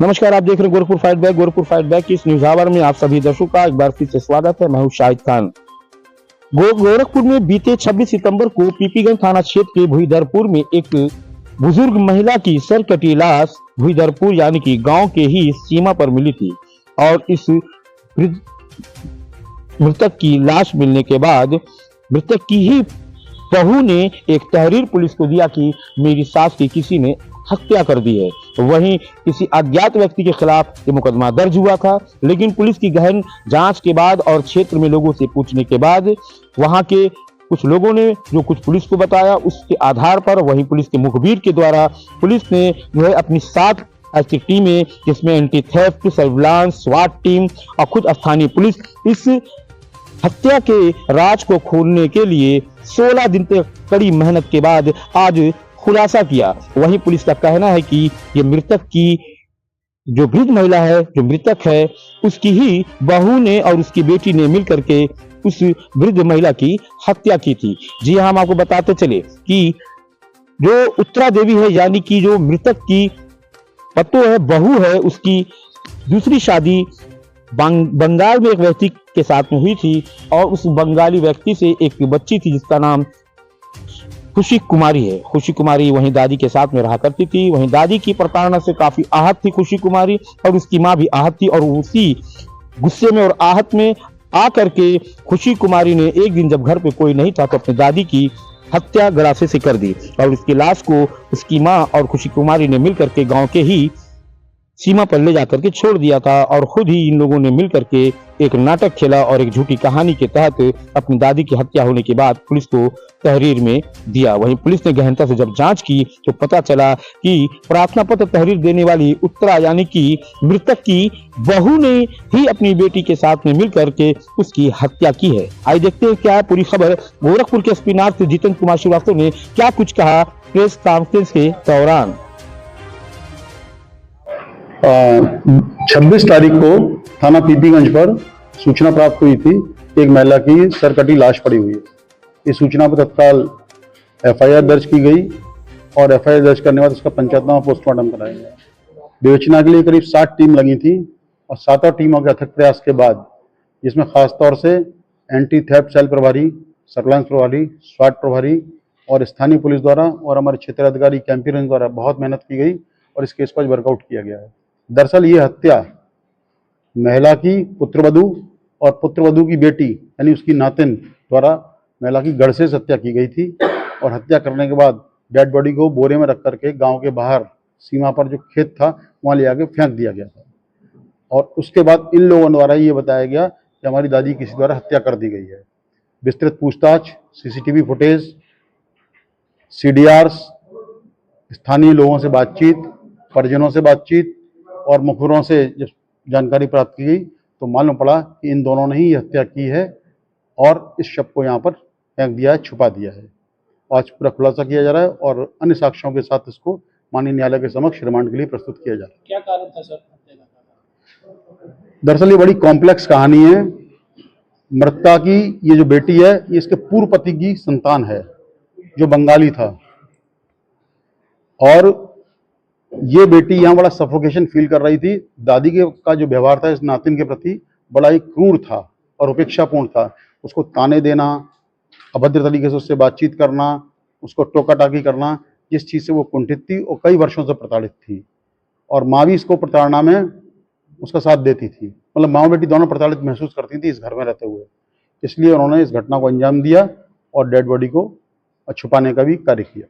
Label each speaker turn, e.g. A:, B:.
A: नमस्कार, आप देख रहे हैं Gorakhpur fight back. Gorakhpur fight back की इस न्यूज आवर में आप सभी दर्शकों का एक बार फिर से स्वागत है। मैं हूं शाहिद खान। गोरखपुर में बीते 26 सितंबर को पीपीगंज थाना क्षेत्र के भुईदरपुर में एक बुजुर्ग महिला की सर कटी लाश भुईदरपुर यानी कि गांव के ही सीमा पर मिली थी और इस मृतक की लाश मिलने के बाद मृतक की ही बहू ने एक तहरीर पुलिस को दिया कि मेरी सास की किसी ने हत्या कर दी है। वहीं किसी अज्ञात व्यक्ति के खिलाफ ये मुकदमा दर्ज हुआ था, लेकिन पुलिस की गहन जांच के बाद और क्षेत्र में लोगों से पूछने के बाद वहां के कुछ लोगों ने जो कुछ पुलिस को बताया, उसके आधार पर वहीं पुलिस के मुखबिर के द्वारा पुलिस ने जो है अपनी 7 ऐसी टीमें, जिसमें एंटी थेफ्ट, सर्विलांस, स्वाट टीम और खुद स्थानीय पुलिस, इस हत्या के राज को खोलने के लिए 16 दिन तक कड़ी मेहनत के बाद आज खुलासा किया। वहीं पुलिस का कहना है कि ये मृतक की जो वृद्ध महिला है, जो मृतक है, उसकी ही बहू ने और उसकी बेटी ने मिलकर के उस वृद्ध महिला की हत्या की थी। जी हाँ, हम आपको बताते चले कि जो उत्तरा देवी है यानी कि जो मृतक की पतो है, बहू है, उसकी दूसरी शादी बंगाल में एक व्यक्ति के साथ में हुई थी और उस बंगाली व्यक्ति से एक बच्ची थी जिसका नाम खुशी कुमारी है। खुशी कुमारी वहीं दादी के साथ में रहा करती थी। वहीं दादी की प्रताड़ना से काफी आहत थी खुशी कुमारी और उसकी मां भी आहत थी और उसी गुस्से में और आहत में आकर के खुशी कुमारी ने एक दिन जब घर पे कोई नहीं था तो अपनी दादी की हत्या गरासे से कर दी और उसकी लाश को उसकी मां और खुशी कुमारी ने मिलकर के गांव के ही सीमा पर ले जाकर के छोड़ दिया था और खुद ही इन लोगों ने मिलकर के एक नाटक खेला और एक झूठी कहानी के तहत अपनी दादी की हत्या होने के बाद पुलिस को तहरीर में दिया। वहीं पुलिस ने गहनता से जब जांच की तो पता चला कि प्रार्थना पत्र तहरीर देने वाली उत्तरा यानी कि मृतक की बहू ने ही अपनी बेटी के साथ में मिलकर के उसकी हत्या की है। आइए देखते हैं क्या है पूरी खबर। गोरखपुर के एसपी नॉर्थ जितेंद्र कुमार श्रीवास्तव ने क्या कुछ कहा प्रेस कॉन्फ्रेंस के दौरान।
B: 26 तारीख को थाना पीपीगंज पर सूचना प्राप्त हुई थी एक महिला की सरकटी लाश पड़ी हुई है। इस सूचना पर तत्काल एफआईआर दर्ज की गई और एफआईआर दर्ज करने के बाद उसका पंचायतनामा पोस्टमार्टम कराया गया। विवेचना के लिए करीब 60 टीम लगी थी और 7 टीमों के अथक प्रयास के बाद, जिसमें खासतौर से एंटी थेफ्ट सेल प्रभारी, सर्विलांस प्रभारी, स्वाट प्रभारी और स्थानीय पुलिस द्वारा और हमारे क्षेत्राधिकारी कैंपियन द्वारा बहुत मेहनत की गई और इस केस को आज वर्कआउट किया गया है। दरअसल ये हत्या महिला की पुत्रवधू और पुत्रवधू की बेटी यानी उसकी नातिन द्वारा महिला की गढ़ से हत्या की गई थी और हत्या करने के बाद डेड बॉडी को बोरे में रख करके गांव के बाहर सीमा पर जो खेत था वहां ले आके फेंक दिया गया था और उसके बाद इन लोगों द्वारा ये बताया गया कि हमारी दादी किसी द्वारा हत्या कर दी गई है। विस्तृत पूछताछ, सीसीटीवी फुटेज, सीडीआर्स, स्थानीय लोगों से बातचीत, परिजनों से बातचीत और मुखबिरों से जब जानकारी प्राप्त की गई तो मालूम पड़ा कि इन दोनों ने ही हत्या की है और इस शव को यहाँ पर फेंक दिया है, छुपा दिया है। आज पूरा खुलासा किया जा रहा है और अन्य साक्ष्यों के साथ इसको माननीय न्यायालय के समक्ष रिमांड के लिए प्रस्तुत किया जा रहा है।
C: क्या कारण था सर हत्या का?
B: दरअसल ये बड़ी कॉम्प्लेक्स कहानी है। मृतका की ये जो बेटी है ये इसके पूर्व पति की संतान है जो बंगाली था और ये बेटी यहाँ बड़ा सफोकेशन फील कर रही थी। दादी के का जो व्यवहार था इस नातिन के प्रति बड़ा ही क्रूर था और उपेक्षापूर्ण था। उसको ताने देना, अभद्र तरीके से उससे बातचीत करना, उसको टोका टाकी करना, जिस चीज़ से वो कुंठित थी और कई वर्षों से प्रताड़ित थी और माँ भी इसको प्रताड़ना में उसका साथ देती थी। मतलब माँ बेटी दोनों प्रताड़ित महसूस करती थी इस घर में रहते हुए। इसलिए उन्होंने इस घटना को अंजाम दिया और डेड बॉडी को छुपाने का भी कार्य किया।